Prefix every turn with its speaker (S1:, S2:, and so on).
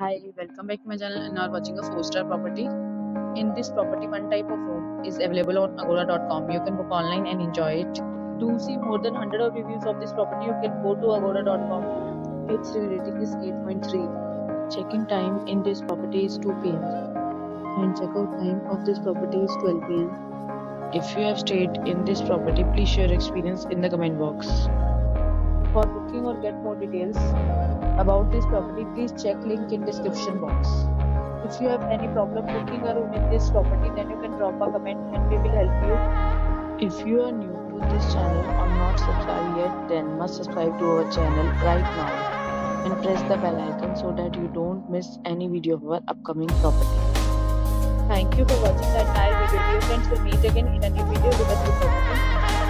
S1: Hi, welcome back to my channel and are watching a 4-star property. In this property, one type of room is available on agoda.com. You can book online and enjoy it. To see more than 100 of reviews of this property, you can go to agoda.com. Its rating is 8.3. Check-in time in this property is 2 p.m. and check-out time of this property is 12 p.m. If you have stayed in this property, please share your experience in the comment box. For booking or get more details about this property, please check link in description box. If you have any problem booking a room in this property, then you can drop a comment and we will help you. If you are new to this channel or not subscribed yet, then must subscribe to our channel right now and press the bell icon so that you don't miss any video of our upcoming property. Thank you for watching the entire video. Dear friends, will meet again in a new video with a new property.